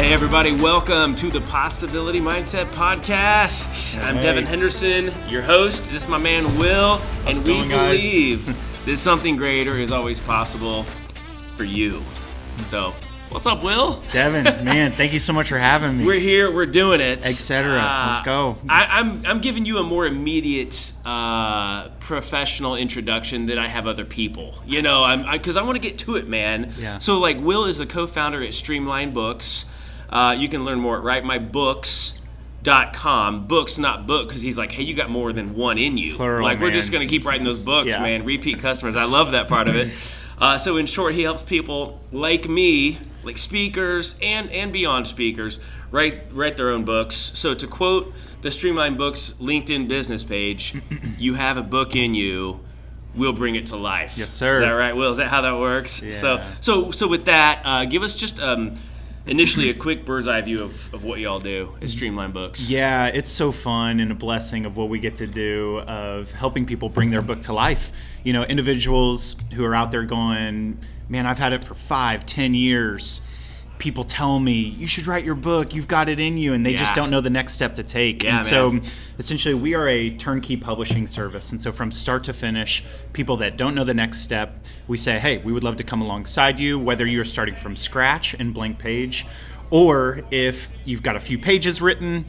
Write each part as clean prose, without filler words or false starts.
Hey everybody, welcome to the Possibility Mindset Podcast. I'm Devin Henderson, your host. This is my man Will, and we believe that something greater is always possible for you. So, what's up, Will? Devin, man, thank you so much for having me. We're here, we're doing it. Etc. Let's go. I'm giving you a more immediate professional introduction than I have other people. You know, because I want to get to it, man. Yeah. So, like, Will is the co-founder at Streamline Books. You can learn more at writemybooks.com. Books, not book, because he's like, hey, you got more than one in you. Plural, like, we're man. just going to keep writing those books, Yeah. man. Repeat customers. I love that part of it. So in short, he helps people like me, like speakers and beyond speakers, write their own books. So to quote the Streamline Books LinkedIn business page, you have a book in you, we'll bring it to life. Yes, sir. Is that right, Will? Is that how that works? Yeah. So with that, give us just initially a quick bird's eye view of what y'all do at Streamline Books. Yeah, it's so fun and a blessing of what we get to do of helping people bring their book to life. You know, individuals who are out there going, man, I've had it for 5-10 years. People tell me, you should write your book, you've got it in you, and they just don't know the next step to take. Yeah, and so essentially we are a turnkey publishing service. And so from start to finish, people that don't know the next step, we say, hey, we would love to come alongside you, whether you're starting from scratch and blank page, or if you've got a few pages written,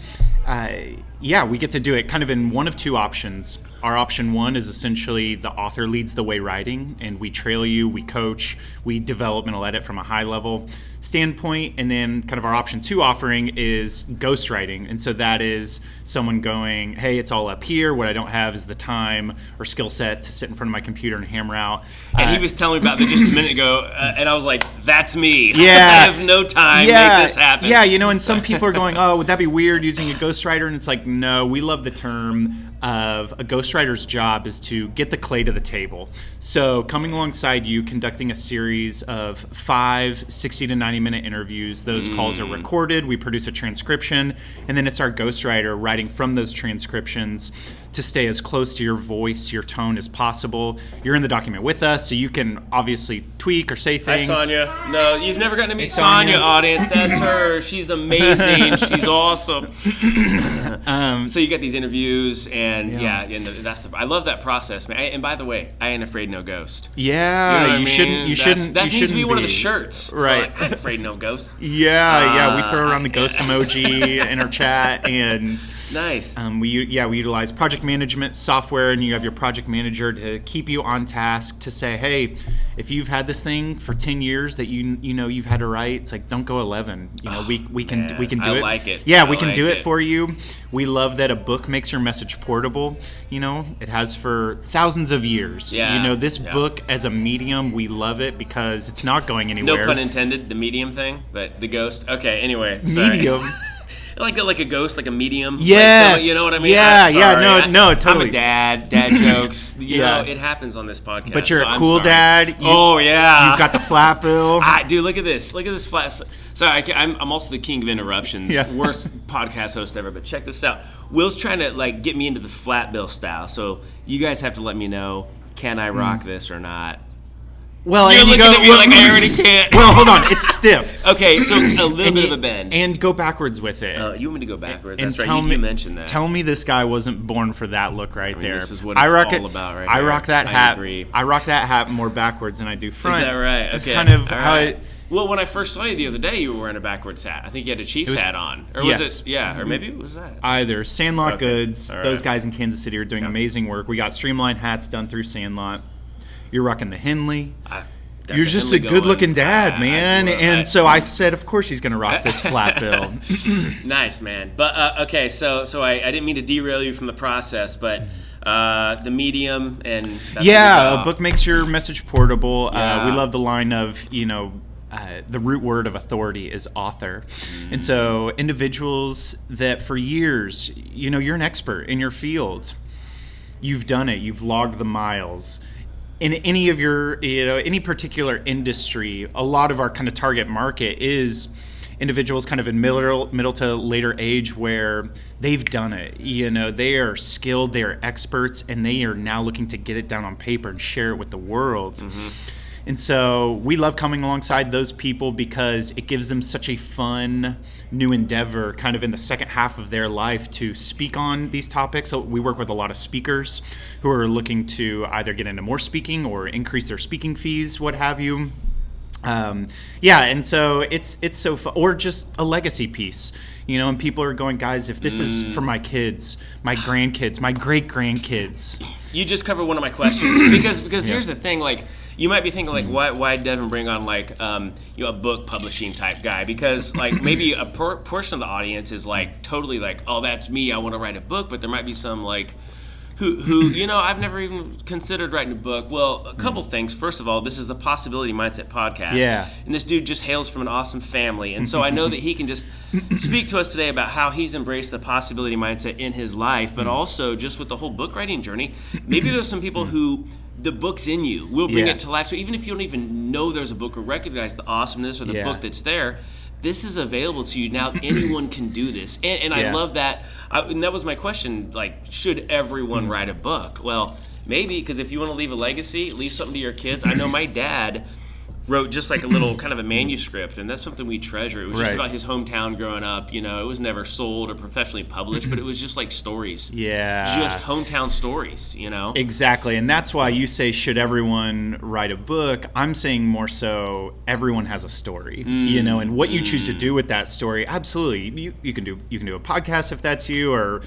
we get to do it kind of in one of two options. Our option one is essentially the author leads the way writing, and we trail you, we coach, we developmental edit from a high level standpoint, and then kind of our option two offering is ghostwriting. And so that is someone going, hey, it's all up here. What I don't have is the time or skill set to sit in front of my computer and hammer out. And he was telling me about that just a minute ago, and I was like, that's me. Yeah. I have no time. Make this happen. Yeah, you know, and some people are going, oh, would that be weird using a ghostwriter? And it's like, no, we love the term of a ghostwriter's job is to get the clay to the table. So coming alongside you, conducting a series of 5 60 to 90-minute interviews. Those calls are recorded. We produce a transcription, and then it's our ghostwriter writing from those transcriptions to stay as close to your voice, your tone as possible. You're in the document with us, so you can obviously tweak or say things. Hi, Sonia. No, you've never gotten to meet Sonia, audience. That's her. She's amazing. She's awesome. So you get these interviews, and I love that process, man. And by the way, I ain't afraid no ghost. Yeah, you shouldn't. That needs to be one of the shirts. Right. Like, I ain't afraid no ghost. Yeah, we throw around the ghost emoji in our chat, and nice. We utilize project management software, and you have your project manager to keep you on task to say, hey, if you've had this thing for 10 years that you know you've had to write, it's like, don't go 11. You know, we can do it. I like it. Yeah, we can do it for you. We love that a book makes your message portable. You know, it has for thousands of years. Yeah. You know, this book as a medium, we love it because it's not going anywhere. No pun intended, the medium thing, but the ghost. Okay, anyway. Sorry. Medium. like a ghost, like a medium. Yes. Like, so, you know what I mean? Yeah, no, totally. I'm a dad jokes. You know, it happens on this podcast. But you're so a cool dad. You've got the flat bill. Dude, look at this flat. Sorry, I'm also the king of interruptions. Yeah. Worst podcast host ever, but check this out. Will's trying to like get me into the flat bill style. So you guys have to let me know, can I rock this or not? Well, you're looking at me like I already can't. Well, hold on, it's stiff. Okay, so a little bit of a bend. And go backwards with it. You want me to go backwards? And That's right. You mentioned that. Tell me this guy wasn't born for that look right there. This is what it's all about, right? I rock that hat. Agree. I rock that hat more backwards than I do front. Is that right? Okay. It's kind of how it. Well, when I first saw you the other day, you were wearing a backwards hat. I think you had a Chiefs hat on. Or was it? Yeah, or maybe it was that. Either. Sandlot Goods. Those guys in Kansas City are doing amazing work. We got Streamline hats done through Sandlot. You're rocking the Henley. You're just a good-looking dad, man. So I said, of course he's going to rock this flat bill. Nice, man. But, okay, so I didn't mean to derail you from the process, but the medium and... a book makes your message portable. Yeah. We love the line of, the root word of authority is author. And so individuals that for years, you're an expert in your field. You've done it. You've logged the miles. In any of your, any particular industry, a lot of our kind of target market is individuals kind of in middle to later age where they've done it. They are skilled, they are experts, and they are now looking to get it down on paper and share it with the world. And so we love coming alongside those people because it gives them such a fun new endeavor kind of in the second half of their life to speak on these topics. So we work with a lot of speakers who are looking to either get into more speaking or increase their speaking fees, what have you. And so it's so fun. Or just a legacy piece, and people are going, guys, if this is for my kids, my grandkids, my great-grandkids. You just covered one of my questions because here's the thing, like, you might be thinking, like, why Devin bring on, like, a book publishing type guy? Because, like, maybe a portion of the audience is, like, totally like, oh, that's me, I want to write a book. But there might be some, like, who I've never even considered writing a book. Well, a couple things. First of all, this is the Possibility Mindset podcast. Yeah. And this dude just hails from an awesome family. And so I know that he can just speak to us today about how he's embraced the possibility mindset in his life, but also just with the whole book writing journey. Maybe there's some people who the book's in you will bring it to life. So even if you don't even know there's a book or recognize the awesomeness or the book that's there, this is available to you now. Anyone can do this, and I love that. And that was my question: like, should everyone write a book? Well, maybe, because if you want to leave a legacy, leave something to your kids. I know my dad wrote just like a little kind of a manuscript, and that's something we treasure. It was just about his hometown growing up. It was never sold or professionally published, but it was just like stories. Yeah. Just hometown stories, Exactly. And that's why you say, should everyone write a book? I'm saying more so everyone has a story, and what you choose to do with that story. Absolutely. You can do a podcast if that's you, or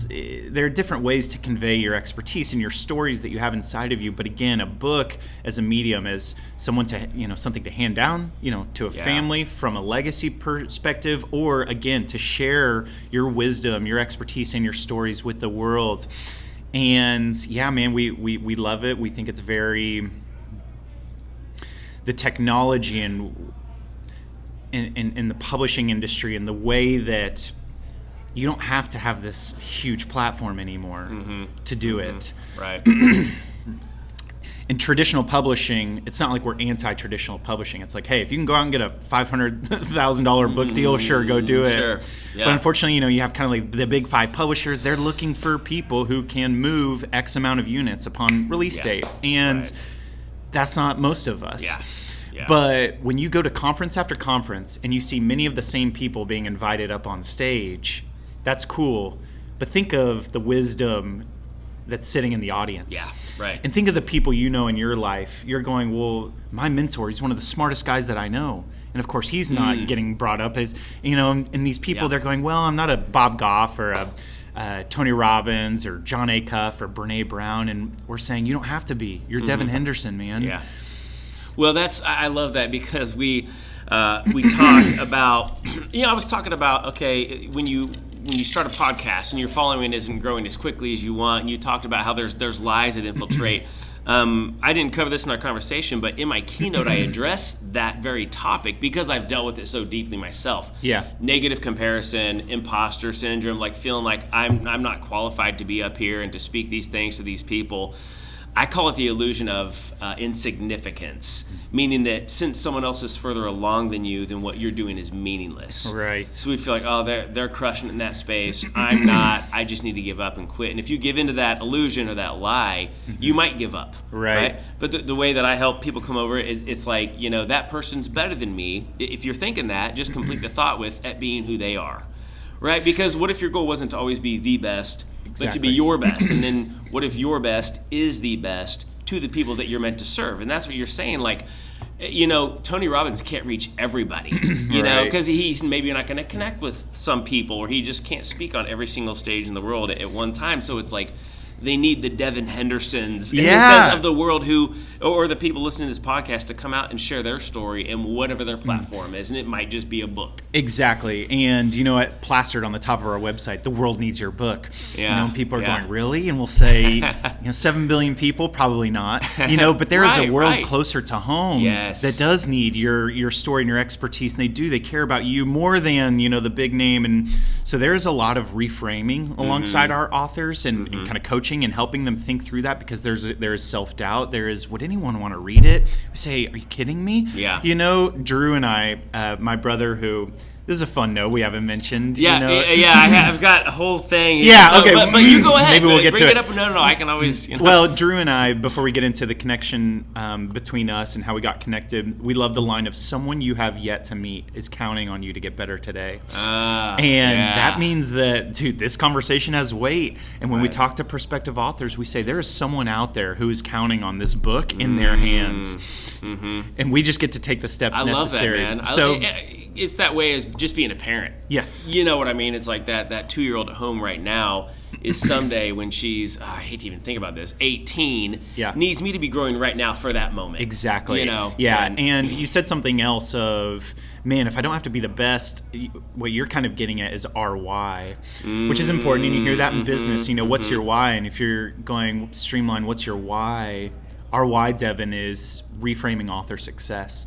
there are different ways to convey your expertise and your stories that you have inside of you. But again, a book as a medium is someone to, something to hand down, to a family from a legacy perspective, or again, to share your wisdom, your expertise, and your stories with the world. And man, we love it. We think it's the technology and in the publishing industry and the way that you don't have to have this huge platform anymore to do it. Right. In traditional publishing, it's not like we're anti-traditional publishing. It's like, hey, if you can go out and get a $500,000 book deal, sure, go do it. Sure. Yeah. But unfortunately, you have kind of like the big five publishers. They're looking for people who can move X amount of units upon release date. And that's not most of us. Yeah. Yeah. But when you go to conference after conference and you see many of the same people being invited up on stage, that's cool. But think of the wisdom that's sitting in the audience. Yeah, right. And think of the people in your life. You're going, well, my mentor, he's one of the smartest guys that I know. And of course, he's not getting brought up as, and these people, they're going, well, I'm not a Bob Goff or a Tony Robbins or John Acuff or Brene Brown. And we're saying, you don't have to be. You're Devin Henderson, man. Yeah. Well, I love that, because we talked about, I was talking about, okay, when you start a podcast and your following isn't growing as quickly as you want, and you talked about how there's lies that infiltrate. I didn't cover this in our conversation, but in my keynote I addressed that very topic because I've dealt with it so deeply myself. Yeah. Negative Comparison, imposter syndrome, like feeling like I'm not qualified to be up here and to speak these things to these people. I call it the illusion of insignificance, meaning that since someone else is further along than you, then what you're doing is meaningless. Right. So we feel like, oh, they're crushing it in that space. I'm not. I just need to give up and quit. And if you give into that illusion or that lie, you might give up. Right. But the way that I help people come over is it's like, that person's better than me. If you're thinking that, just complete the thought with at being who they are. Right? Because what if your goal wasn't to always be the best, but to be your best? And then what if your best is the best to the people that you're meant to serve? And that's what you're saying. Like, Tony Robbins can't reach everybody, because he's maybe not going to connect with some people, or he just can't speak on every single stage in the world at one time. So it's like, they need the Devin Hendersons in the sense of the world or the people listening to this podcast to come out and share their story and whatever their platform is. And it might just be a book. Exactly. And plastered on the top of our website, the world needs your book. Yeah. People are going, really? And we'll say, 7 billion people, probably not. But there is a world closer to home that does need your story and your expertise. And they care about you more than, the big name. And so there's a lot of reframing alongside our authors and kind of coaching and helping them think through that, because there is self-doubt. There is, would anyone want to read it? We say, are you kidding me? Yeah. Drew and I, my brother who This is a fun note we haven't mentioned. Yeah, I've got a whole thing. Yeah, so, okay. But you go ahead. Maybe we'll get bring to it it. up. No, I can always. Well, Drew and I, before we get into the connection between us and how we got connected, we love the line of someone you have yet to meet is counting on you to get better today. That means that, dude, this conversation has weight. And when we talk to prospective authors, we say there is someone out there who is counting on this book in their hands. And we just get to take the steps necessary. I love that, man. So it's that way as just being a parent. Yes. You know what I mean? It's like that 2-year-old at home right now is someday when she's, I hate to even think about this, 18, needs me to be growing right now for that moment. Exactly. You know? Yeah, and you said something else of, man, if I don't have to be the best, what you're kind of getting at is our why, which is important. And you hear that in business, what's your why? And if you're going, Streamline, what's your why? Our why, Devin, is reframing author success.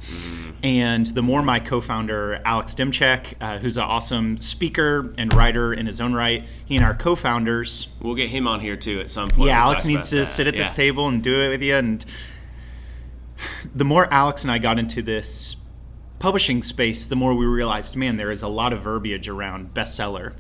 And the more my co-founder, Alex Dimchek, who's an awesome speaker and writer in his own right, he and our co-founders. We'll get him on here too at some point. Yeah, Alex needs to sit at this table and do it with you. And the more Alex and I got into this publishing space, the more we realized, man, there is a lot of verbiage around bestseller.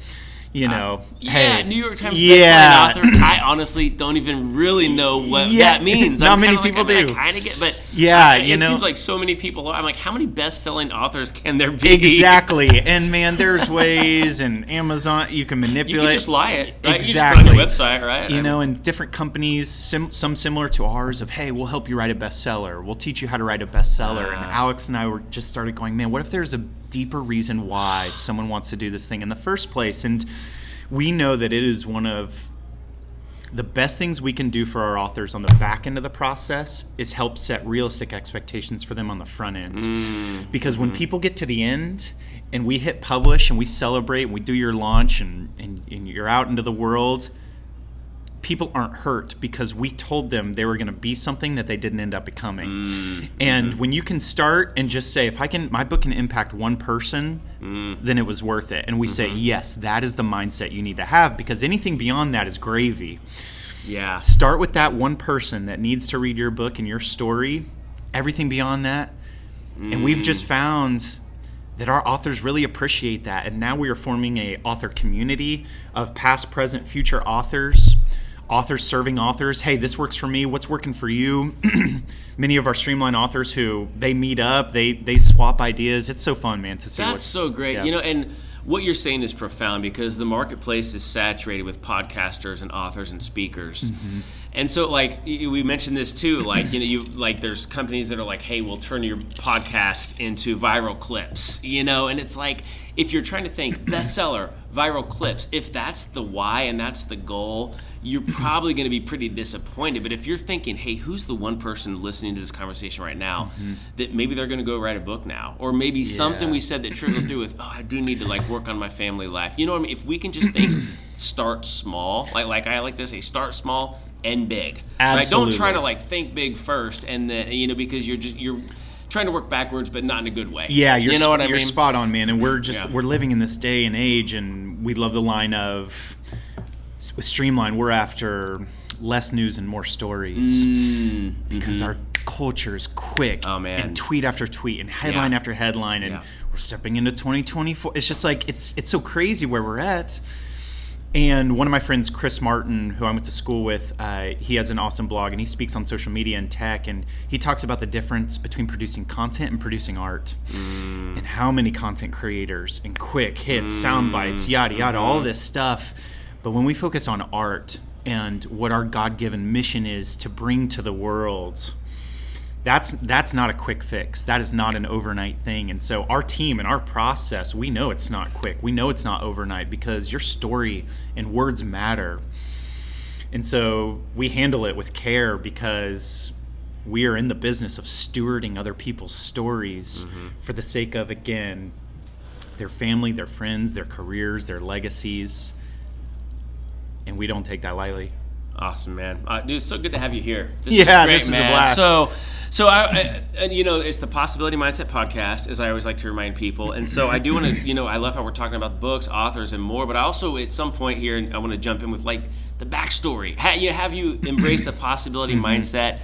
Hey, New York Times bestselling author. I honestly don't even really know what that means. Not many people do. I kind of get, but it seems like so many people. I'm like, how many best-selling authors can there be? Exactly, and man, there's ways, and Amazon you can manipulate. You can just lie it, right? Exactly. You just put on your website, right? And different companies, some similar to ours, of hey, we'll help you write a bestseller. We'll teach you how to write a bestseller. And Alex and I just started going, man, what if there's a deeper reason why someone wants to do this thing in the first place? And we know that it is one of the best things we can do for our authors on the back end of the process is help set realistic expectations for them on the front end. Because when people get to the end and we hit publish and we celebrate and we do your launch and you're out into the world, people aren't hurt because we told them they were going to be something that they didn't end up becoming. And when you can start and just say, my book can impact one person, then it was worth it. And we say, yes, that is the mindset you need to have, because anything beyond that is gravy. Yeah. Start with that one person that needs to read your book and your story. Everything beyond that. And we've just found that our authors really appreciate that. And now we are forming a author community of past, present, future authors serving authors. Hey, this works for me. What's working for you? Many of our Streamline authors who they meet up, they swap ideas. It's so fun, man, to see. That's so great. Yeah. And what you're saying is profound because the marketplace is saturated with podcasters and authors and speakers. And so, like, we mentioned this too, like, there's companies that are like, hey, we'll turn your podcast into viral clips, and it's like, if you're trying to think bestseller, viral clips, if that's the why and that's the goal, you're probably going to be pretty disappointed. But if you're thinking, hey, who's the one person listening to this conversation right now that maybe they're going to go write a book now, or maybe something we said that triggered through with, I do need to work on my family life. You know what I mean? If we can just think, start small, like I like to say, start small, end big. Absolutely. Right? Don't try to think big first, and then because you're trying to work backwards, but not in a good way. Yeah, you know what I mean? You're spot on, man. And we're living in this day and age, and we love the line of with Streamline, we're after less news and more stories because our culture is quick and tweet after tweet and headline after headline, and we're stepping into 2024. It's just it's so crazy where we're at. And one of my friends, Chris Martin, who I went to school with, he has an awesome blog and he speaks on social media and tech, and he talks about the difference between producing content and producing art, and how many content creators and quick hits, sound bites, yada yada, all this stuff. But when we focus on art and what our God-given mission is to bring to the world, that's not a quick fix. That is not an overnight thing. And so our team and our process, we know it's not quick. We know it's not overnight because your story and words matter. And so we handle it with care because we are in the business of stewarding other people's stories for the sake of, again, their family, their friends, their careers, their legacies. And we don't take that lightly. Awesome, man. Dude, it's so good to have you here. This is a blast. So I it's the Possibility Mindset podcast, as I always like to remind people. And so I do want to, I love how we're talking about books, authors, and more. But I also, at some point here, I want to jump in with the backstory. Have you embraced the Possibility Mindset?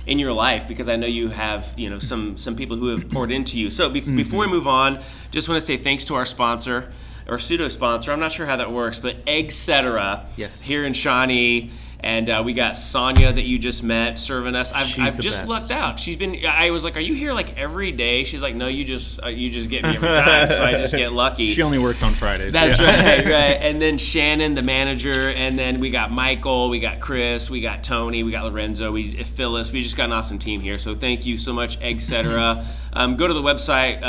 in your life, because I know you have, some people who have poured into you. So before we move on, just want to say thanks to our sponsor, or pseudo-sponsor, I'm not sure how that works, but Etc. Yes. Here in Shawnee. And we got Sonia that you just met serving us. I've just lucked out. I was like, "Are you here like every day?" She's like, "No, you just get me every time." So I just get lucky. She only works on Fridays. That's right. And then Shannon, the manager, and then we got Michael, we got Chris, we got Tony, we got Lorenzo, Phyllis. We just got an awesome team here. So thank you so much, Etc. Go to the website.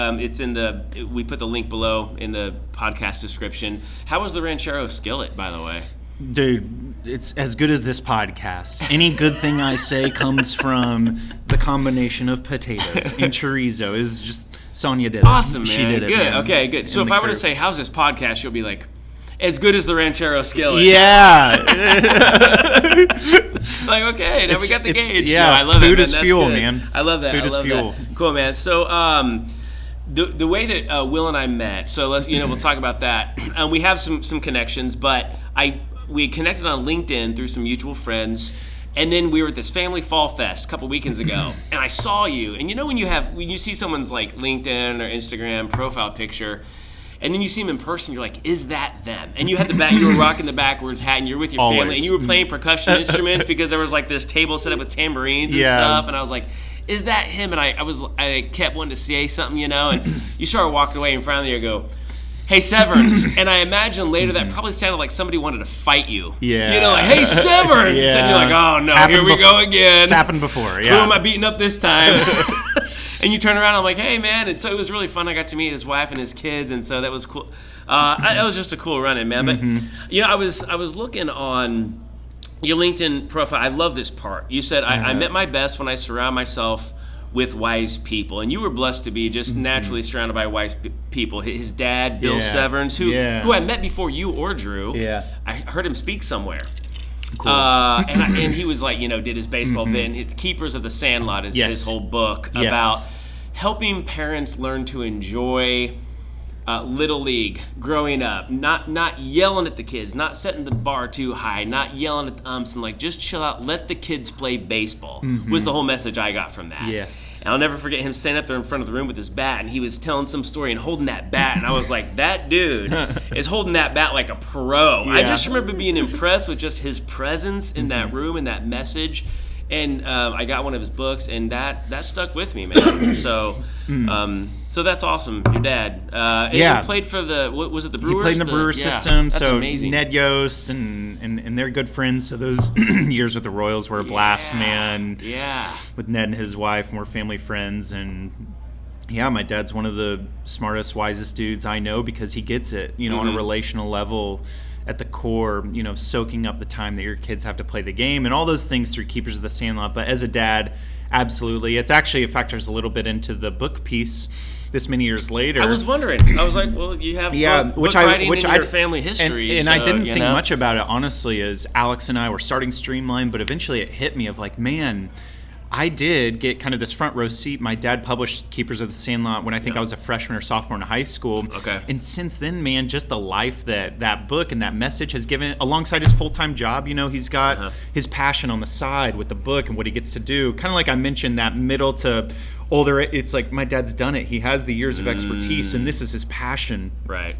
We put the link below in the podcast description. How was the Ranchero skillet, by the way? Dude, it's as good as this podcast. Any good thing I say comes from the combination of potatoes and chorizo. Is just Sonia did it. Awesome, man. She did it. Good. Man. Okay, good. So if I were to say, how's this podcast, you'll be like, as good as the Ranchero skillet. Yeah. Like, okay, now we got the gauge. Yeah, no, I love food it, is man. fuel, That's good. man. I love that. Food is fuel. That. Cool, man. So the way that Will and I met, so let's we'll talk about that. We have some connections, but we connected on LinkedIn through some mutual friends, and then we were at this family fall fest a couple weekends ago, and I saw you. And when you see someone's like LinkedIn or Instagram profile picture, and then you see them in person, you're like, is that them? And you had you were rocking the backwards hat, and you're with your Always. family, and you were playing percussion instruments because there was like this table set up with tambourines and stuff, and I was like, is that him? And I kept wanting to say something, and you started walking away, and finally you go, hey, Severns. And I imagine later that probably sounded like somebody wanted to fight you. Yeah. Like, hey, Severns. Yeah. And you're like, oh, no, here we go again. It's happened before, yeah. Who am I beating up this time? And you turn around, I'm like, hey, man. And so it was really fun. I got to meet his wife and his kids, and so that was cool. That was just a cool run-in, man. But, I was looking on your LinkedIn profile. I love this part. You said, I met my best when I surround myself with wise people, and you were blessed to be just naturally surrounded by wise people. His dad, Bill Severns, who I met before you or Drew. Yeah, I heard him speak somewhere. Cool. And he was like, did his baseball bit. And his Keepers of the Sandlot is his whole book about helping parents learn to enjoy Little League growing up, not yelling at the kids, not setting the bar too high, not yelling at the umps, and like just chill out, let the kids play baseball was the whole message I got from that. Yes. And I'll never forget him standing up there in front of the room with his bat, and he was telling some story and holding that bat, and I was like, that dude is holding that bat like a pro. Yeah. I just remember being impressed with just his presence in that room and that message. And I got one of his books, and that stuck with me, man. So that's awesome. Your dad. He played for the, what was it, the Brewers? He played in the Brewer system. That's so amazing. Ned Yost and they're good friends. So those years with the Royals were a blast, man. Yeah. With Ned and his wife, and we're family friends. And my dad's one of the smartest, wisest dudes I know, because he gets it, on a relational level. At the core, soaking up the time that your kids have to play the game and all those things through Keepers of the Sandlot. But as a dad, absolutely. It factors a little bit into the book piece this many years later. I was wondering. I was like, well, you have book writing in your family history. And I didn't think much about it, honestly, as Alex and I were starting Streamline, but eventually it hit me of like, man, I did get kind of this front row seat. My dad published Keepers of the Sandlot when I think I was a freshman or sophomore in high school. Okay. And since then, man, just the life that book and that message has given, alongside his full-time job, he's got his passion on the side with the book and what he gets to do. Kind of like I mentioned, that middle to older, it's like my dad's done it. He has the years of expertise, and this is his passion. Right.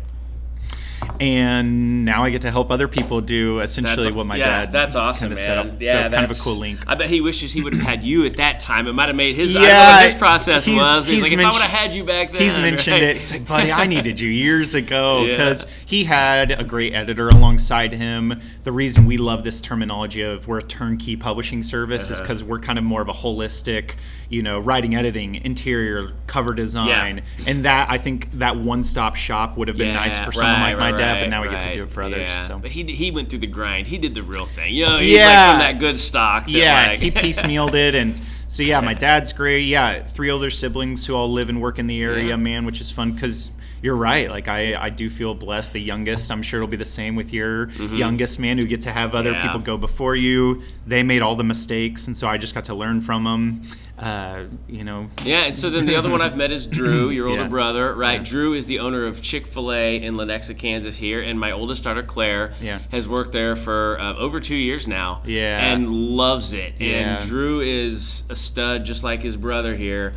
And now I get to help other people do essentially what my dad that's awesome, kind of man. set up. Yeah, so kind of a cool link. I bet he wishes he would have had you at that time. It might have made his. I don't know what his process was. He's like, if I would have had you back then. He's mentioned it. He's like, buddy, I needed you years ago, because he had a great editor alongside him. The reason we love this terminology of we're a turnkey publishing service is because we're kind of more of a holistic, writing, editing, interior, cover design, and that I think that one-stop shop would have been nice for someone like my dad, but now we get to do it for others. Yeah. So. But he went through the grind. He did the real thing. He's like from that good stock. That he piecemealed it, and so my dad's great. 3 older siblings who all live and work in the area, man, which is fun because you're right. Like I do feel blessed. The youngest, I'm sure it'll be the same with your youngest, man, who get to have other people go before you. They made all the mistakes, and so I just got to learn from them. Yeah, and so then the other one I've met is Drew, your older brother, right? Yeah. Drew is the owner of Chick-fil-A in Lenexa, Kansas here, and my oldest daughter, Claire, has worked there for over 2 years now and loves it. And Drew is a stud just like his brother here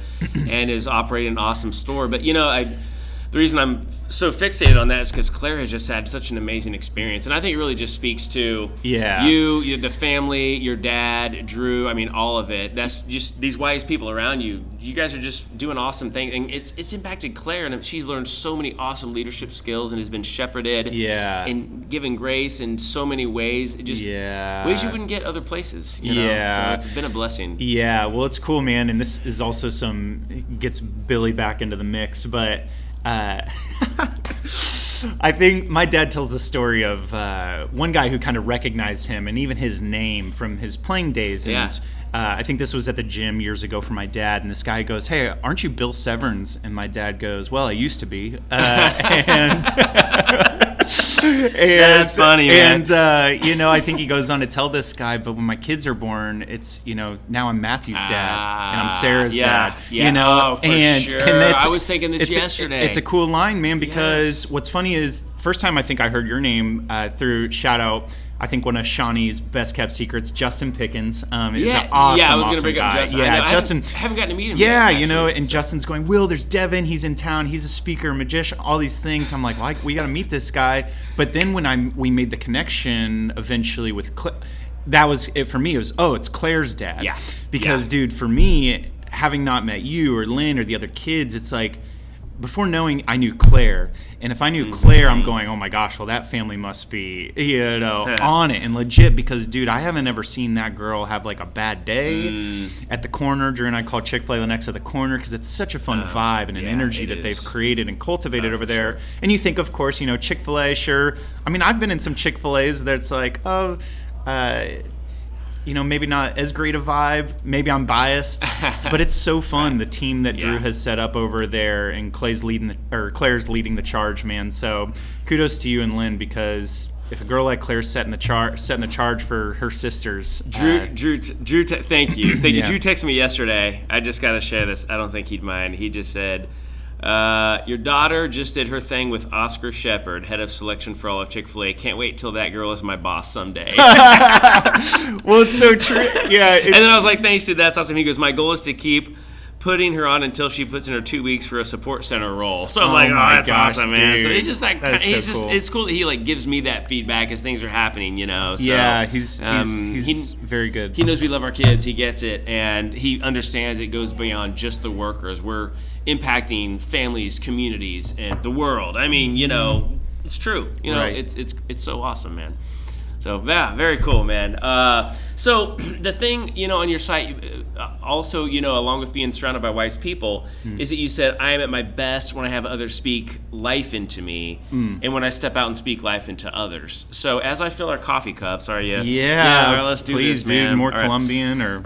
and is operating an awesome store. But, the reason I'm so fixated on that is because Claire has just had such an amazing experience. And I think it really just speaks to you, the family, your dad, Drew, I mean, all of it. That's just these wise people around you. You guys are just doing awesome things. And it's impacted Claire, and she's learned so many awesome leadership skills and has been shepherded and given grace in so many ways. Just ways you wouldn't get other places, you know? So it's been a blessing. Yeah, well, it's cool, man. And this is also gets Billy back into the mix, but I think my dad tells the story of one guy who kind of recognized him and even his name from his playing days. And I think this was at the gym years ago for my dad. And this guy goes, "Hey, aren't you Bill Severns?" And my dad goes, "Well, I used to be." And that's funny, man. And I think he goes on to tell this guy, but when my kids are born, it's now I'm Matthew's dad and I'm Sarah's dad. Yeah. For sure. And I was thinking this yesterday. It's a cool line, man, because what's funny is first time I think I heard your name through shout out. I think one of Shawnee's best kept secrets, Justin Pickens, is an awesome, I was going to bring guy. up Justin. Justin. I haven't gotten to meet him yet, actually, and Justin's going, Will, there's Devin. He's in town. He's a speaker, magician, all these things. I'm like, well, we got to meet this guy. But then when we made the connection eventually with that was it for me. It was, it's Claire's dad. Yeah. Because, dude, for me, having not met you or Lynn or the other kids, it's like, before knowing, I knew Claire, and if I knew Claire, I'm going, oh my gosh, well that family must be, on it and legit, because dude, I haven't ever seen that girl have like a bad day at the corner. Drew and I call Chick-fil-A Lenexa the corner because it's such a fun vibe and an energy that they've created and cultivated over there. Sure. And you think, of course, Chick-fil-A, sure. I mean, I've been in some Chick-fil-A's that's like, maybe not as great a vibe. Maybe I'm biased, but it's so fun. The team that Drew has set up over there, and Claire's leading the charge, man. So kudos to you and Lynn, because if a girl like Claire's setting the charge for her sisters, Drew, thank you. Drew texted me yesterday. I just got to share this. I don't think he'd mind. He just said, your daughter just did her thing with Oscar Shepard, head of selection for all of Chick-fil-A. Can't wait till that girl is my boss someday. Well, it's so true. Yeah. And then I was like, thanks, dude. That's awesome. He goes, my goal is to keep putting her on until she puts in her 2 weeks for a support center role. So I'm like, that's awesome, man. Dude. So it's just like, cool. It's cool that he like gives me that feedback as things are happening, So, yeah, he's very good. He knows we love our kids. He gets it, and he understands it goes beyond just the workers. We're impacting families, communities, and the world. I mean, it's true. It's so awesome, man. So yeah, very cool, man. So the thing, on your site, also, along with being surrounded by wise people, is that you said, I am at my best when I have others speak life into me, and when I step out and speak life into others. So as I fill our coffee cups, are you? Yeah. All right, let's do please, this, man. Dude, more all Colombian right. or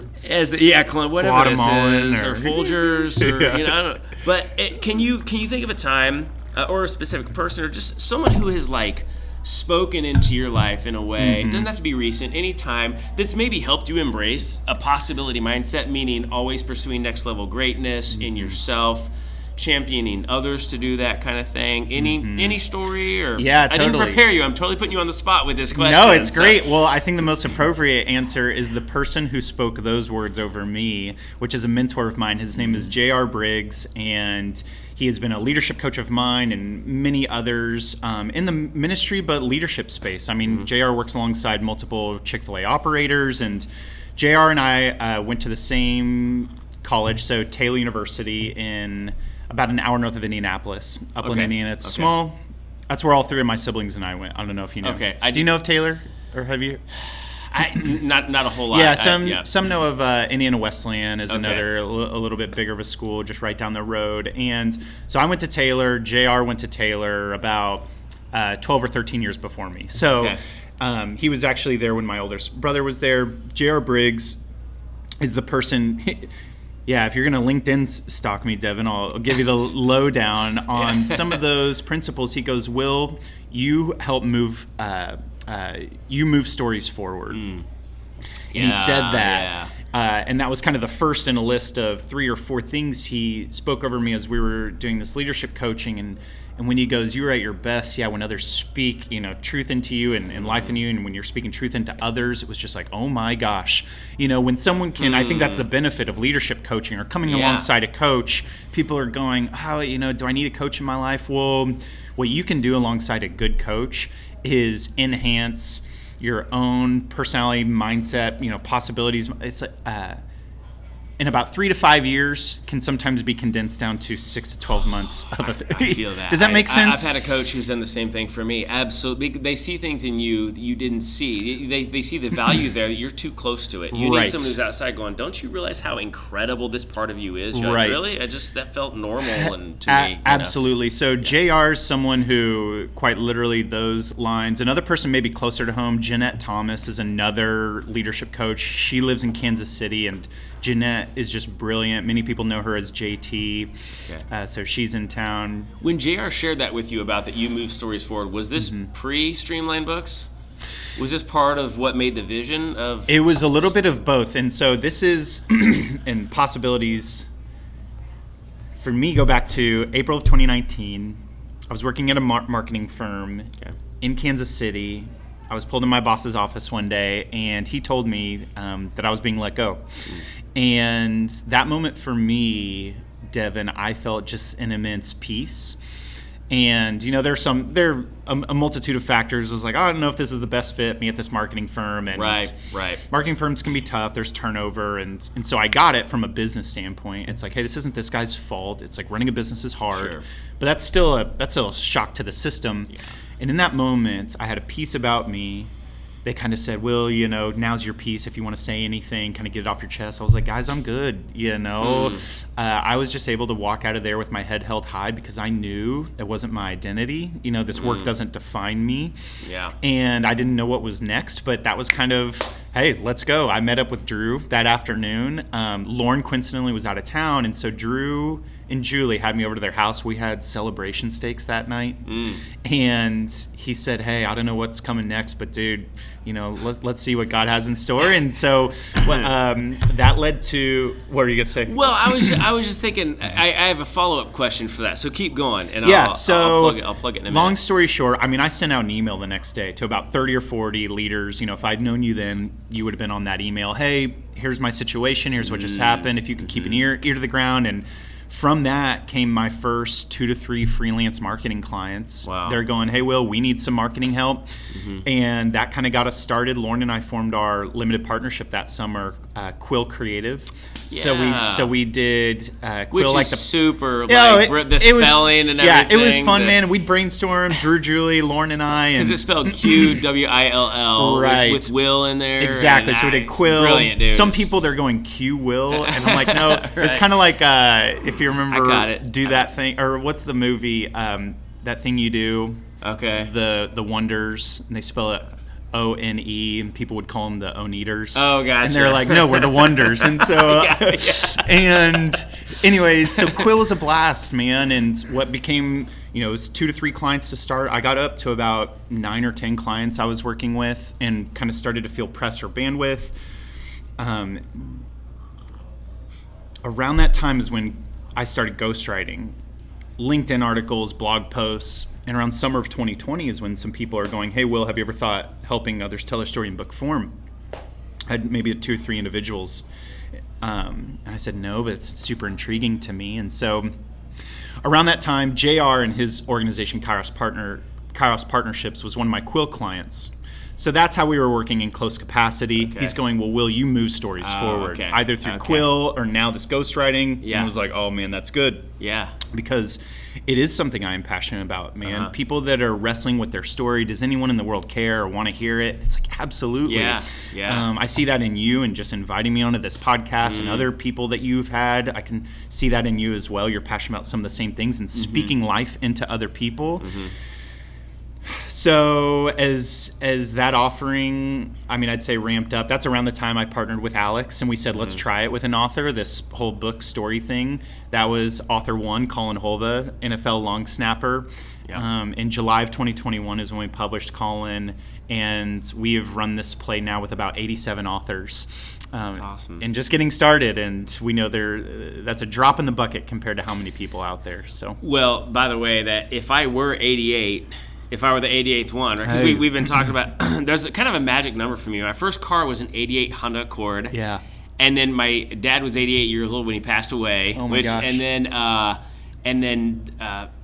whatever Guatemalan this is, or Folgers, or I don't know. But can you think of a time or a specific person or just someone who has like spoken into your life in a way, it doesn't have to be recent, any time that's maybe helped you embrace a possibility mindset, meaning always pursuing next level greatness in yourself, championing others to do that kind of thing. Any story? Or yeah, totally. I didn't prepare you. I'm totally putting you on the spot with this question. No, it's great. Well, I think the most appropriate answer is the person who spoke those words over me, which is a mentor of mine. His name is J.R. Briggs, and he has been a leadership coach of mine and many others in the ministry, but leadership space. I mean, JR works alongside multiple Chick-fil-A operators, and JR and I went to the same college, so Taylor University in about an hour north of Indianapolis, Upland, Indiana. It's small. That's where all three of my siblings and I went. I don't know if you know. Okay. Do you know of Taylor, or have you? Not a whole lot. Yeah, some know of Indiana Wesleyan is another a little bit bigger of a school just right down the road. And so I went to Taylor. JR went to Taylor about 12 or 13 years before me. So he was actually there when my older brother was there. J.R. Briggs is the person. Yeah, if you're going to LinkedIn stalk me, Devin, I'll give you the lowdown on some of those principles. He goes, Will, you help move stories forward. And he said that. And that was kind of the first in a list of 3 or 4 things he spoke over me as we were doing this leadership coaching. And when he goes, you're at your best, when others speak, truth into you and life in you, and when you're speaking truth into others, it was just like, oh my gosh. When someone can, I think that's the benefit of leadership coaching or coming alongside a coach. People are going, do I need a coach in my life? Well, what you can do alongside a good coach is enhance your own personality, mindset, possibilities. It's in about 3 to 5 years can sometimes be condensed down to 6 to 12 months of I feel that. Does that make sense? I've had a coach who's done the same thing for me. Absolutely. They see things in you that you didn't see. They see the value there that you're too close to it. You need someone who's outside going, don't you realize how incredible this part of you is? You're like, really? That felt normal and to me. Absolutely. So JR is someone who, quite literally those lines. Another person maybe closer to home, Jeanette Thomas is another leadership coach. She lives in Kansas City, and Jeanette is just brilliant. Many people know her as JT. Okay. So she's in town. When JR shared that with you about that you move stories forward, was this pre-Streamline Books? Was this part of what made the vision of... It was a little bit of both. And so this is, and possibilities, for me, go back to April of 2019. I was working at a marketing firm in Kansas City. I was pulled in my boss's office one day, and he told me that I was being let go. And that moment for me, Devin, I felt just an immense peace. And there are a multitude of factors. It was like, I don't know if this is the best fit, me at this marketing firm. And right. Marketing firms can be tough. There's turnover, and so I got it from a business standpoint. It's like, hey, this isn't this guy's fault. It's like running a business is hard, but that's still a shock to the system. Yeah. And in that moment, I had a piece about me. They kind of said, Will, now's your piece. If you want to say anything, kind of get it off your chest. I was like, guys, I'm good. I was just able to walk out of there with my head held high because I knew it wasn't my identity. This work doesn't define me. Yeah. And I didn't know what was next, but that was kind of, hey, let's go. I met up with Drew that afternoon. Lauren coincidentally was out of town, and so Drew and Julie had me over to their house. We had celebration steaks that night. And he said, hey, I don't know what's coming next, but dude, let's see what God has in store. And so that led to, what were you going to say? Well, I was just thinking, I have a follow-up question for that. So keep going, and I'll plug it in a minute. Long story short, I sent out an email the next day to about 30 or 40 leaders. If I'd known you then, you would have been on that email. Hey, here's my situation. Here's what just happened. If you could keep an ear to the ground. And from that came my first 2 to 3 freelance marketing clients. Wow. They're going, hey, Will, we need some marketing help. And that kind of got us started. Lauren and I formed our limited partnership that summer, Quill Creative. Yeah. So we did Quill, which like is super, the spelling and everything. Yeah, it was fun, man. We'd brainstorm, Drew, Julie, Lauren, and I. Because it's spelled Q-W-I-L-L, right, with Will in there. Exactly. So we did Quill. Brilliant, dude. Some people, they're going Q-Will, and I'm like, no. Right. It's kind of like, if you remember, do that thing, or what's the movie, that thing you do? Okay. The Wonders, and they spell it O-N-E, and people would call them the O-Neaters. Oh, gotcha. And they're like, no, we're the Wonders. And so, and anyways, so Quill was a blast, man. And what became, it was 2 to 3 clients to start. I got up to about 9 or 10 clients I was working with, and kind of started to feel pressed for bandwidth. Around that time is when I started ghostwriting LinkedIn articles, blog posts, and around summer of 2020 is when some people are going, hey, Will, have you ever thought helping others tell their story in book form? I had maybe 2 or 3 individuals. And I said, no, but it's super intriguing to me. And so around that time, JR and his organization, Kairos Partnerships, was one of my Quill clients. So that's how we were working in close capacity. Okay. He's going, well, Will, you move stories forward, either through Quill or now this ghostwriting. Yeah. And I was like, oh, man, that's good. Yeah. Because it is something I am passionate about, man. People that are wrestling with their story, does anyone in the world care or want to hear it? It's like, absolutely. Yeah. I see that in you, and just inviting me onto this podcast and other people that you've had. I can see that in you as well. You're passionate about some of the same things and speaking life into other people. So as that offering, I mean, I'd say ramped up. That's around the time I partnered with Alex, and we said, let's try it with an author. This whole book story thing. That was author one, Colin Holba, NFL long snapper. Yeah. In July of 2021 is when we published Colin, and we have run this play now with about 87 authors. That's awesome. And just getting started, and we know that's a drop in the bucket compared to how many people out there. So, well, by the way, that if I were 88, if I were the 88th one, right? Because we've been talking about, there's kind of a magic number for me. My first car was an 88 Honda Accord. Yeah. And then my dad was 88 years old when he passed away. Oh my gosh. And then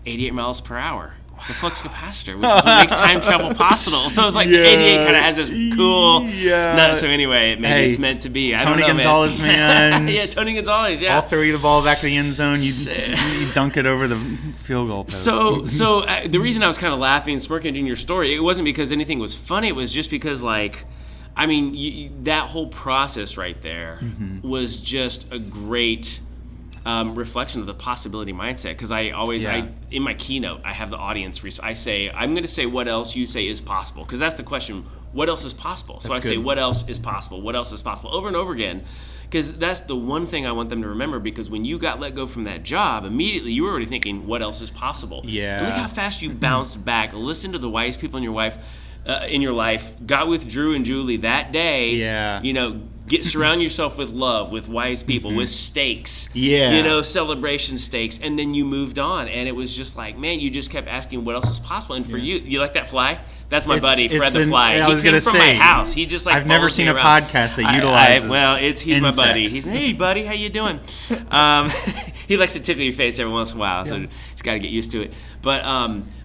88 miles per hour. The flux capacitor, which is what makes time travel possible. So it's like 88 kind of has this cool. Yeah. No, so anyway, maybe it's meant to be. I Tony don't know, Gonzalez, man. Yeah, Tony Gonzalez. Yeah. I'll throw you the ball back to the end zone. You dunk it over the field goal post. So the reason I was kind of laughing and smirking in your story, it wasn't because anything was funny. It was just because, like, I mean, that whole process right there was just a great reflection of the possibility mindset. Because I always, in my keynote, I have the audience. I say, I'm going to say what else you say is possible. Because that's the question. What else is possible? So I say, what else is possible? What else is possible? Over and over again. Because that's the one thing I want them to remember. Because when you got let go from that job, immediately you were already thinking, what else is possible? Yeah. And look how fast you bounced back. Listen to the wise people in your life. Got with Drew and Julie that day. Yeah. You know, surround yourself with love, with wise people, with stakes. Yeah. You know, celebration stakes. And then you moved on. And it was just like, man, you just kept asking what else is possible. And for you like that fly? That's my buddy, Fred the Fly. He came from my house. He just like I've never seen a around. podcast that utilizes he's my buddy. He's, hey buddy, how you doing? He likes to tickle your face every once in a while, so just got to get used to it. But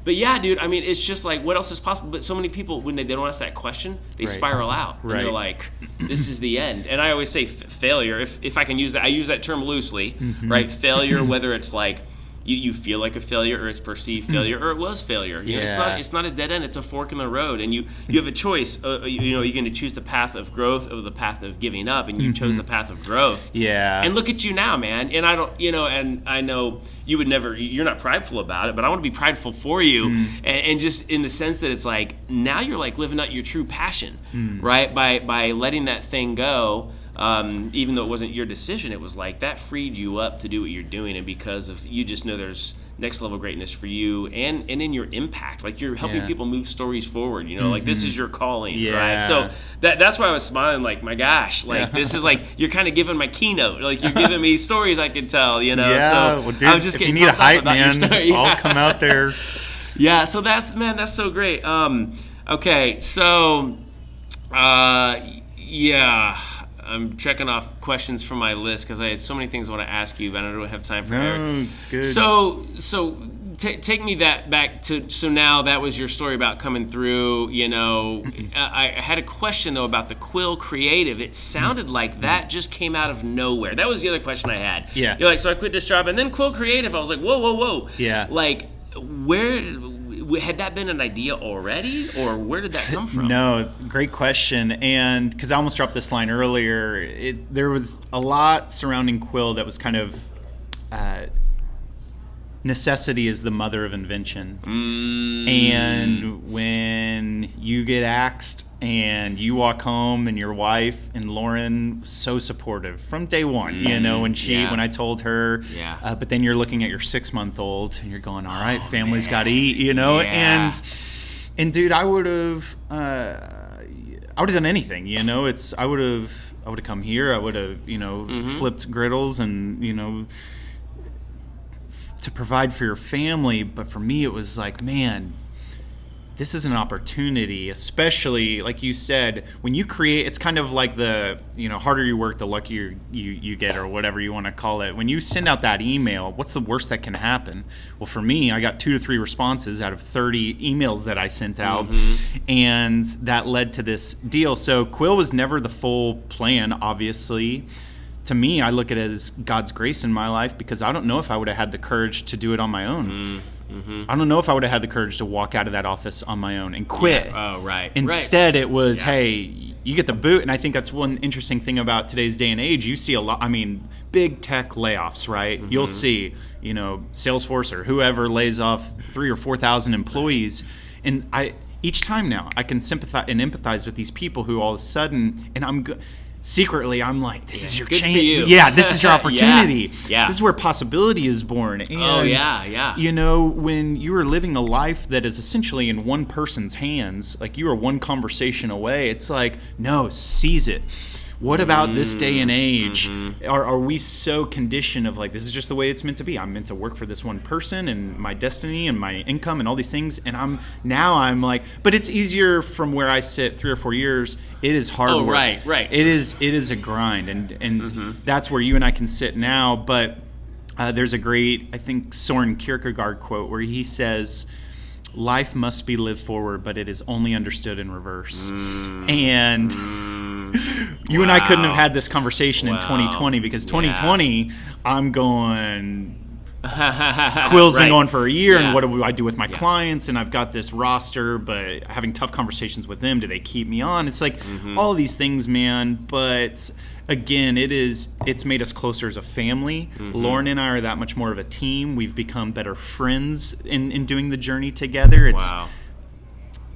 yeah, dude, I mean, it's just like, what else is possible? But so many people, when they don't ask that question, they spiral out. And they're like, this is the end. And I always say failure, if I can use that. I use that term loosely, right? Failure, whether it's like, you feel like a failure, or it's perceived failure, or it was failure. You know, it's not a dead end. It's a fork in the road, and you have a choice. You know, you're going to choose the path of growth or the path of giving up, and you chose the path of growth. Yeah. And look at you now, man. And I don't, you know, and I know you would never. You're not prideful about it, but I want to be prideful for you, and just in the sense that it's like now you're like living out your true passion, right? By letting that thing go. Even though it wasn't your decision, it was like that freed you up to do what you're doing, and because of you just know there's next level greatness for you and in your impact, like you're helping people move stories forward, you know, like this is your calling, right? So that's why I was smiling, like my gosh, like this is like you're kind of giving my keynote, like you're giving me stories I could tell, you know. So well, dude, I'm just getting pumped up about your story. I'll come out there. So that's so great. Okay, so I'm checking off questions from my list because I had so many things I want to ask you, but I don't have time for it. No, it's good. So take me back to, so now that was your story about coming through, you know. I had a question, though, about the Quill Creative. It sounded like that just came out of nowhere. That was the other question I had. Yeah. You're like, so I quit this job, and then Quill Creative. I was like, whoa. Yeah. Like, where... Had that been an idea already, or where did that come from? No, great question. And because I almost dropped this line earlier, there was a lot surrounding Quill that was kind of necessity is the mother of invention. And when you get axed and you walk home and your wife and Lauren so supportive from day one, you know, when I told her, but then you're looking at your 6-month-old and you're going, all right, family's got to eat, you know, and dude, I would have done anything, you know. I would have come here. I would have, you know, flipped griddles and, you know, to provide for your family. But for me, it was like, man, this is an opportunity, especially like you said, when you create, it's kind of like the, you know, harder you work, the luckier you get, or whatever you want to call it. When you send out that email, what's the worst that can happen? Well, for me, I got 2 to 3 responses out of 30 emails that I sent out, and that led to this deal. So Quill was never the full plan, obviously. To me, I look at it as God's grace in my life, because I don't know if I would have had the courage to do it on my own. I don't know if I would have had the courage to walk out of that office on my own and quit. Instead, it was, hey, you get the boot. And I think that's one interesting thing about today's day and age. You see a lot, I mean, big tech layoffs, right? You'll see, you know, Salesforce or whoever lays off 3,000 or 4,000 employees. And each time now I can sympathize and empathize with these people who all of a sudden, and secretly I'm like, this is your chance. Yeah, this is your opportunity. Yeah. This is where possibility is born. And, you know, when you are living a life that is essentially in one person's hands, like you are one conversation away, it's like, no, seize it. What about this day and age? Are we so conditioned of like, this is just the way it's meant to be? I'm meant to work for this one person and my destiny and my income and all these things. And I'm like, but it's easier from where I sit 3 or 4 years. It is hard work. Right. It is a grind. And that's where you and I can sit now. But there's a great, I think, Soren Kierkegaard quote where he says, life must be lived forward, but it is only understood in reverse. And you and I couldn't have had this conversation in 2020 because 2020, I'm going, Quill's been going for a year, and what do I do with my clients? And I've got this roster, but having tough conversations with them, do they keep me on? It's like all of these things, man. But again, it's made us closer as a family. Lauren and I are that much more of a team. We've become better friends in doing the journey together.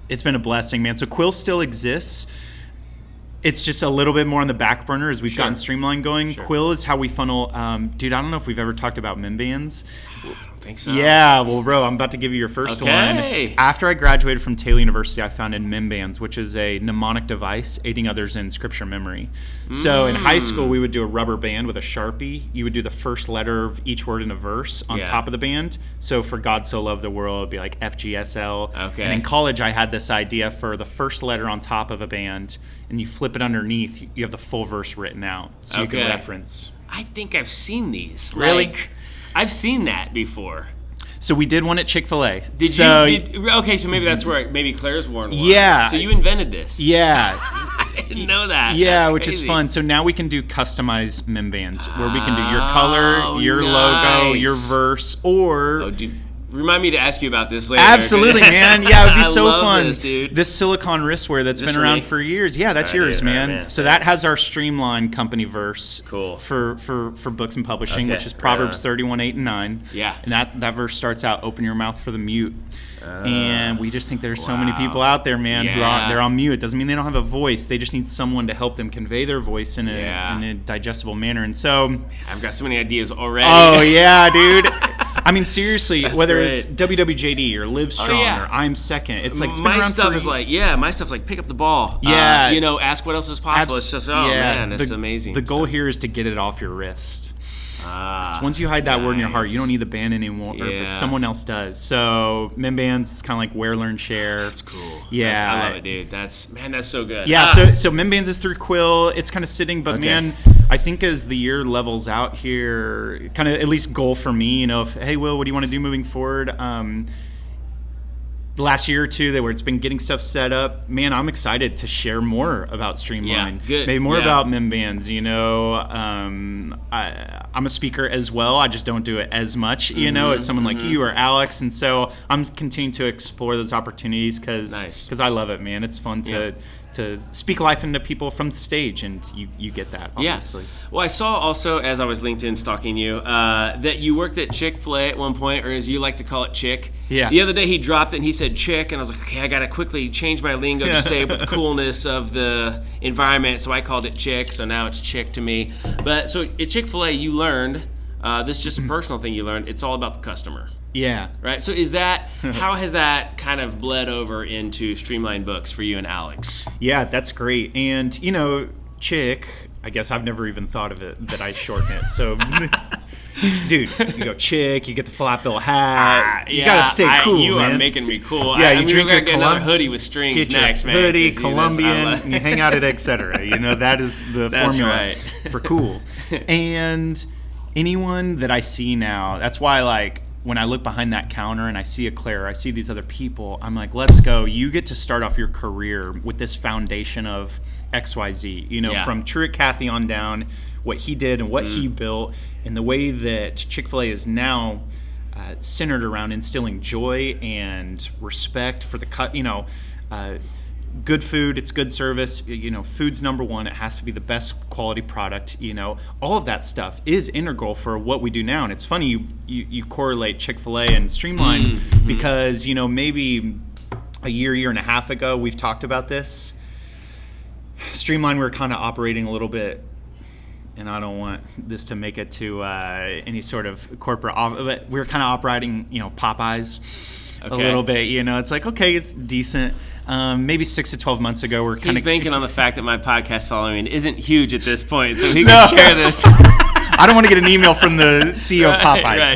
It's been a blessing, man. So Quill still exists. It's just a little bit more on the back burner as we've gotten Streamline going. Quill is how we funnel. Dude, I don't know if we've ever talked about membands. I don't think so. Yeah, well, bro, I'm about to give you your first one. After I graduated from Taylor University, I founded membands, which is a mnemonic device aiding others in scripture memory. So in high school, we would do a rubber band with a Sharpie. You would do the first letter of each word in a verse on top of the band. So for God So Loved the World, it'd be like FGSL. And in college, I had this idea for the first letter on top of a band, and you flip it underneath, you have the full verse written out, so you can reference. I think I've seen these. Really? Like, I've seen that before. So we did one at Chick-fil-A. Okay, so maybe that's where maybe Claire's worn one. Yeah. So you invented this. Yeah. I didn't know that. Yeah, which is fun. So now we can do customized membands where we can do your color, your logo, your verse, or... Remind me to ask you about this later. Absolutely, man. Yeah, it would be so fun. This, dude. This silicone wristwear that's been around for years. Yeah, that's yours, man. Right, so that has our Streamline company verse. Cool. For books and publishing, which is Proverbs 31:8 and 9. Yeah. And that verse starts out, "Open your mouth for the mute." And we just think there's so many people out there, man, who they're on mute. It doesn't mean they don't have a voice. They just need someone to help them convey their voice in a digestible manner. And so I've got so many ideas already. Oh yeah, dude. I mean, seriously, whether it's WWJD or Live Strong or I'm Second, it's like it's been my around stuff for is like my stuff's like pick up the ball. Yeah, ask what else is possible. It's just man, it's amazing. The goal here is to get it off your wrist. Once you hide that word in your heart, you don't need the band anymore, but someone else does. So membands, it's kind of like wear, learn, share. That's cool. Yeah, I love it, dude. That's so good. Yeah, so membands is through Quill. It's kind of sitting, but man, I think as the year levels out here, kind of at least goal for me, hey Will, what do you want to do moving forward? The last year or two where it's been getting stuff set up, man, I'm excited to share more about Streamline. Yeah, good. Maybe more about membands. I'm a speaker as well. I just don't do it as much, as someone like you or Alex. And so I'm continuing to explore those opportunities because I love it, man. It's fun to speak life into people from the stage, and you get that, obviously. Yeah. Well, I saw also, as I was LinkedIn stalking you, that you worked at Chick-fil-A at one point, or as you like to call it, Chick. Yeah. The other day he dropped it and he said Chick, and I was like, okay, I got to quickly change my lingo to stay with the coolness of the environment, so I called it Chick, so now it's Chick to me. But so at Chick-fil-A, you learned, this is just a personal thing you learned, it's all about the customer. Yeah. Right. So how has that kind of bled over into Streamline Books for you and Alex? Yeah, that's great. And, Chick, I guess I've never even thought of it that I shorten it. So, dude, you go Chick, you get the flat bill hat. You got to stay cool, you man. are making me cool. Yeah, you drink get another hoodie with strings next, man. Hoodie, Colombian, and you hang out at etc. That is the formula for cool. And anyone that I see now, that's why, when I look behind that counter and I see a Claire, I see these other people, I'm like, let's go. You get to start off your career with this foundation of XYZ, from Truett Cathy on down, what he did and what he built, and the way that Chick-fil-A is now centered around instilling joy and respect for the good food, it's good service, food's number one, it has to be the best quality product, all of that stuff is integral for what we do now. And it's funny you correlate Chick-fil-A and Streamline because maybe a year and a half ago, we've talked about this. Streamline, we're kind of operating a little bit, and I don't want this to make it to any sort of corporate, but we're kind of operating, Popeyes a little bit. It's like, okay, it's decent. Maybe 6 to 12 months ago, we're kind of... He's banking on the fact that my podcast following isn't huge at this point, so he can share this. I don't want to get an email from the CEO of Popeyes, right.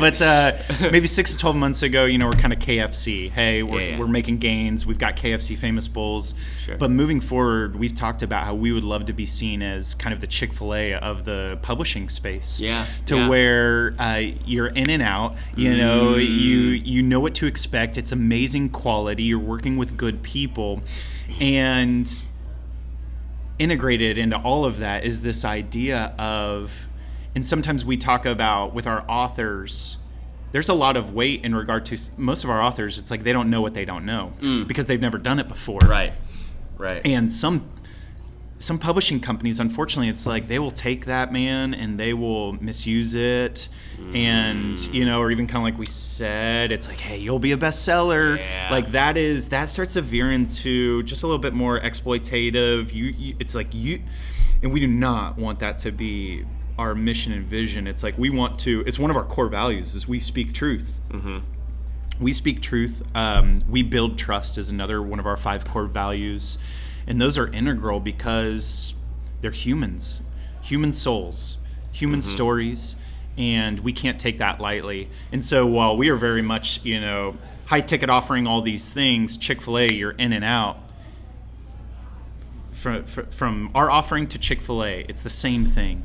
But maybe 6 to 12 months ago, we're kind of KFC. Hey, we're making gains. We've got KFC Famous Bowls. Sure. But moving forward, we've talked about how we would love to be seen as kind of the Chick-fil-A of the publishing space. Where you're in and out. You know what to expect. It's amazing quality. You're working with good people, and integrated into all of that is this idea of. And sometimes we talk about with our authors, there's a lot of weight in regard to most of our authors. It's like they don't know what they don't know because they've never done it before. Right. And some publishing companies, unfortunately, it's like they will take that, man, and they will misuse it. And, or even kind of like we said, it's like, hey, you'll be a bestseller. Yeah. Like that starts to veer into just a little bit more exploitative. It's like and we do not want that to be our mission and vision. It's like it's one of our core values is we speak truth. We speak truth. We build trust is another one of our 5 core values. And those are integral because they're humans, human souls, human stories, and we can't take that lightly. And so while we are very much, high ticket offering all these things, Chick-fil-A, you're in and out. From our offering to Chick-fil-A, it's the same thing.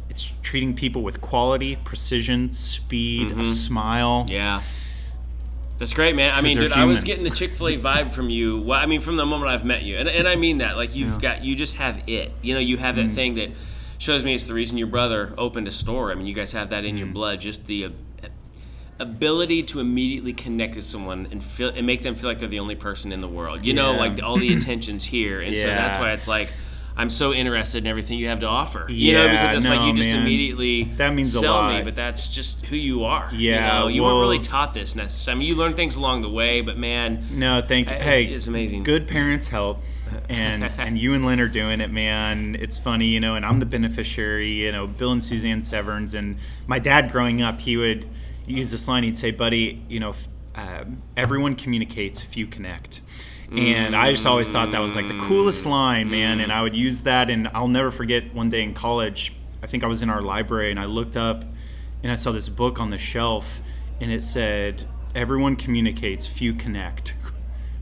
It's treating people with quality, precision, speed, a smile. Yeah. That's great, man. I mean, dude, I was getting the Chick-fil-A vibe from you. Well, I mean, from the moment I've met you. And I mean that. Like, you just have it. You have that thing that shows me it's the reason your brother opened a store. I mean, you guys have that in your blood. Just the ability to immediately connect with someone and make them feel like they're the only person in the world. Like all the attention's here. And so that's why it's like, I'm so interested in everything you have to offer. Because it's like you just immediately that means sell a lot. me, but that's just who you are. Yeah, you weren't really taught this necessarily. I mean, you learn things along the way, but man, no, thank you. Hey, it's amazing. Good parents help, and you and Lynn are doing it, man. It's funny, and I'm the beneficiary. Bill and Suzanne Severns, and my dad growing up, he would use this line. He'd say, "Buddy, everyone communicates, few connect." And I just always thought that was like the coolest line, man. And I would use that, and I'll never forget one day in college, I think I was in our library, and I looked up and I saw this book on the shelf, and it said, "Everyone Communicates, Few Connect"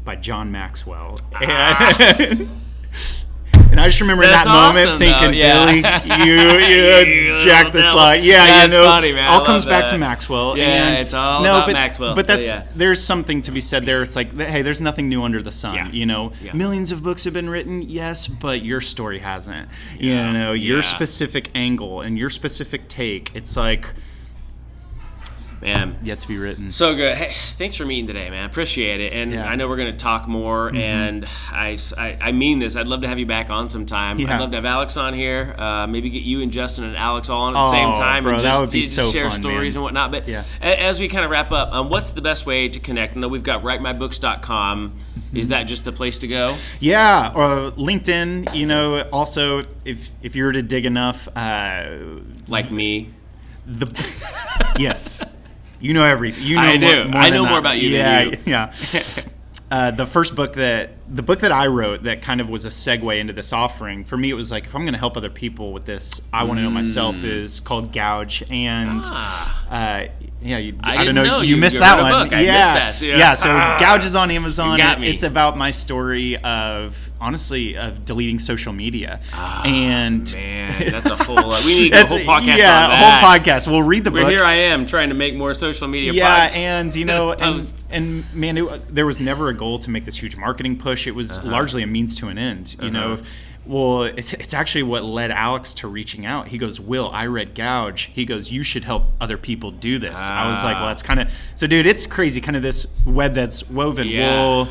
by John Maxwell. And I just remember in that moment thinking, Billy, you jacked this line. Yeah, funny, man. All comes back to Maxwell. Yeah, and it's all about Maxwell. But there's something to be said there. It's like, hey, there's nothing new under the sun. Millions of books have been written, yes, but your story hasn't. Your specific angle and your specific take. It's like, man, yet to be written. So good. Hey, thanks for meeting today, man. Appreciate it. And I know we're going to talk more. And I mean this. I'd love to have you back on sometime. I'd love to have Alex on here. Maybe get you and Justin and Alex all on at the same time, bro, and that would be just so share fun, stories man. and whatnot. But as we kind of wrap up, what's the best way to connect? I know we've got writemybooks.com. Is that just the place to go? Yeah, or LinkedIn. Also, if you were to dig enough, like me, yes. You know everything. I do. I know more about you than you. Yeah. The book that I wrote that kind of was a segue into this offering, for me it was like, if I'm going to help other people with this, I want to know myself, is called Gouge. And I don't know. You missed that one. I missed that. Yeah, so Gouge is on Amazon. You got me. It's about my story of deleting social media. Man, that's a whole we need a whole podcast on that. Yeah, a whole podcast. We'll read the book. Here I am trying to make more social media and and man, there was never a goal to make this huge marketing push. It was largely a means to an end, Well, it's actually what led Alex to reaching out. He goes, "Will, I read Gouge." He goes, "You should help other people do this." I was like, well, that's kind of... So, dude, it's crazy, kind of this web that's woven. Yeah.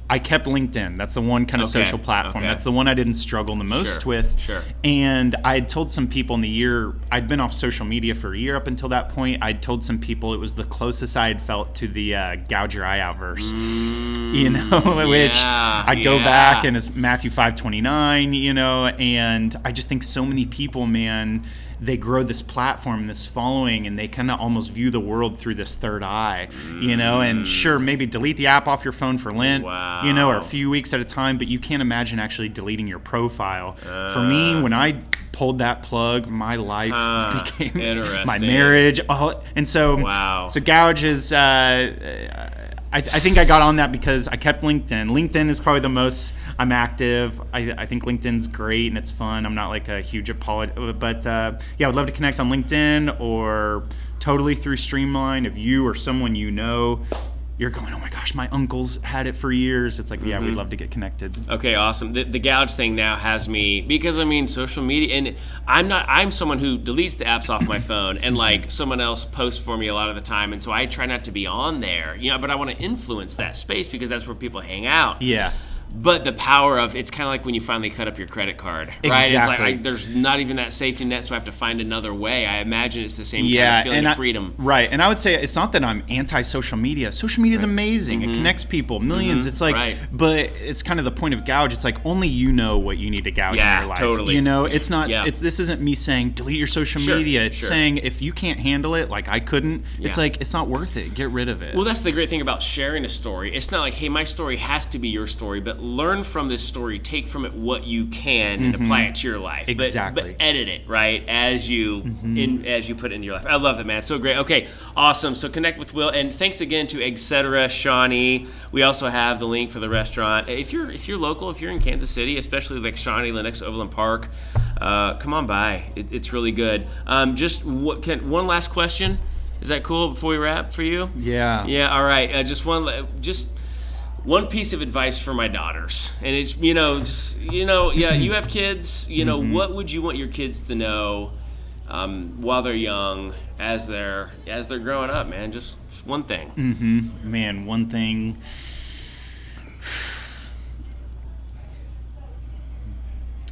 I kept LinkedIn. That's the one kind of social platform. That's the one I didn't struggle the most with. Sure. And I had told some people in the year, I'd been off social media for a year up until that point. I'd told some people it was the closest I had felt to the gouge your eye out verse. Which I'd go back and it's Matthew 5:29, and I just think so many people, man, they grow this platform, this following, and they kind of almost view the world through this third eye, and sure, maybe delete the app off your phone for Lent, or a few weeks at a time, but you can't imagine actually deleting your profile. For me, when I pulled that plug, my life became my marriage, and so gouge is, I think I got on that because I kept LinkedIn. LinkedIn is probably the most I'm active. I think LinkedIn's great and it's fun. I'm not like a huge apologist, but I would love to connect on LinkedIn or totally through Streamline. If you or someone you're going, oh my gosh, my uncle's had it for years. It's like, we'd love to get connected. Okay, awesome. The gouge thing now has me, because social media, and I'm someone who deletes the apps off my phone, and like someone else posts for me a lot of the time, and so I try not to be on there, but I want to influence that space because that's where people hang out. Yeah. But the power of, it's kind of like when you finally cut up your credit card, right? Exactly. It's like there's not even that safety net, so I have to find another way. I imagine it's the same kind of feeling of freedom. Right, and I would say it's not that I'm anti-social media. Social media is amazing. It connects people, millions. It's like, but it's kind of the point of gouge. It's like only you know what you need to gouge in your life. Totally. It's not. This isn't me saying delete your social media. It's saying if you can't handle it, like I couldn't. It's like it's not worth it. Get rid of it. Well, that's the great thing about sharing a story. It's not like, hey, my story has to be your story, but learn from this story, take from it what you can, and apply it to your life. Exactly. But edit it, right, as you put it in your life. I love that, man. So great. Okay, awesome. So connect with Will, and thanks again to Etc. Shawnee. We also have the link for the restaurant. If you're local, if you're in Kansas City, especially like Shawnee, Lennox, Overland Park, come on by. It's really good. Just one last question. Is that cool before we wrap for you? Yeah. Yeah. All right. One piece of advice for my daughters, and it's you have kids. What would you want your kids to know while they're young, as they're growing up, man? Just one thing. Man, one thing.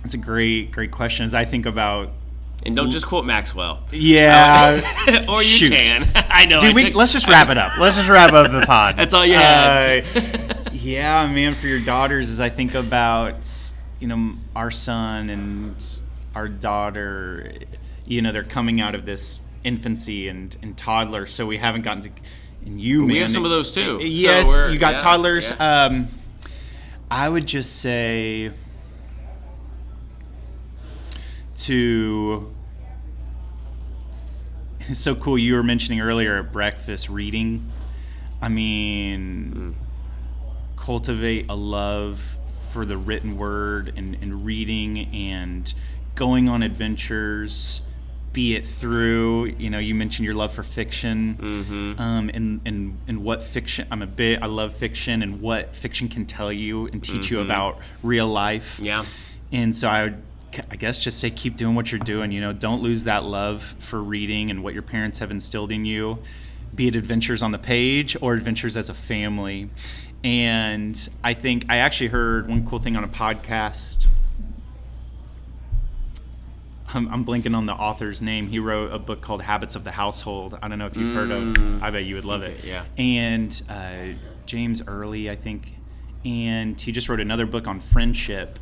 That's a great question. As I think about. And don't just quote Maxwell. Yeah. Or you can. I know. Dude, let's just wrap it up. Let's just wrap up the pod. That's all you had. Yeah, man, for your daughters, as I think about, our son and our daughter, they're coming out of this infancy and toddler, so we haven't gotten to, and we have some of those too. Yes, so you got toddlers. Yeah. I would just say it's so cool. You were mentioning earlier at breakfast reading. Cultivate a love for the written word and reading and going on adventures, be it through, you mentioned your love for fiction, and what fiction, I love fiction and what fiction can tell you and teach you about real life. Yeah. And so I guess just say keep doing what you're doing, don't lose that love for reading and what your parents have instilled in you, be it adventures on the page or adventures as a family. And I think I actually heard one cool thing on a podcast. I'm blanking on the author's name. He wrote a book called Habits of the Household. I don't know if you've heard of. I bet you would love it. Yeah. And James Early, I think. And he just wrote another book on friendship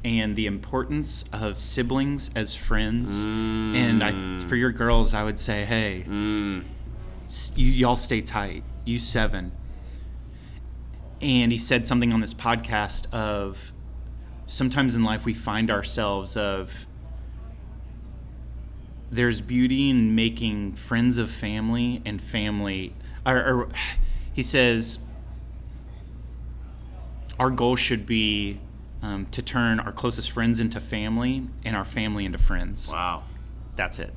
and the importance of siblings as friends. And for your girls, I would say, hey, y'all stay tight. You 7. And he said something on this podcast of sometimes in life we find ourselves of there's beauty in making friends of family and family. Or he says our goal should be to turn our closest friends into family and our family into friends. Wow. That's it.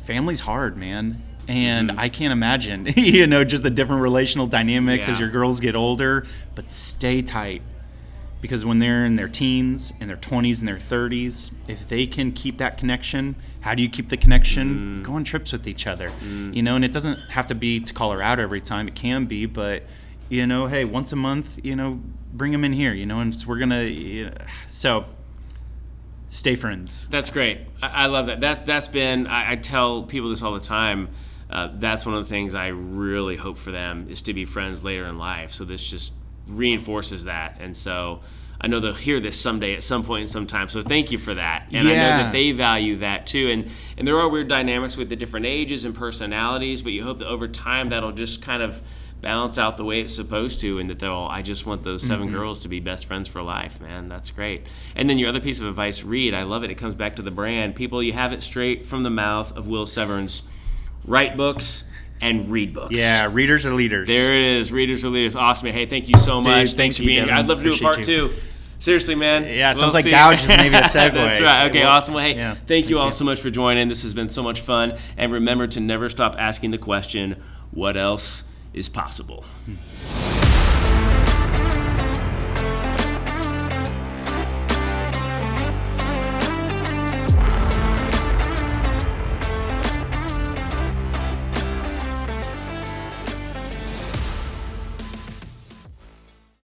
Family's hard, man. And I can't imagine, just the different relational dynamics as your girls get older, but stay tight. Because when they're in their teens, in their 20s, and their 30s, if they can keep that connection, how do you keep the connection? Go on trips with each other. And it doesn't have to be to call her out every time. It can be, but hey, once a month, bring them in here, and we're gonna, so stay friends. That's great. I love that. That's been, I tell people this all the time. That's one of the things I really hope for them is to be friends later in life. So this just reinforces that. And so I know they'll hear this someday at some point in some time. So thank you for that. And I know that they value that too. And there are weird dynamics with the different ages and personalities, but you hope that over time that'll just kind of balance out the way it's supposed to, and that I just want those 7 girls to be best friends for life, man. That's great. And then your other piece of advice, read. I love it. It comes back to the brand. People, you have it straight from the mouth of Will Severns. Write books and read books. Yeah, readers are leaders. There it is. Readers are leaders. Awesome. Hey, thank you so much. Dude, Thanks for being here. I'd love to do a part 2. Seriously, man. Yeah, it sounds like Gouge is maybe a segue. That's right. Okay, awesome. Well, hey, thank you all so much for joining. This has been so much fun. And remember to never stop asking the question, what else is possible?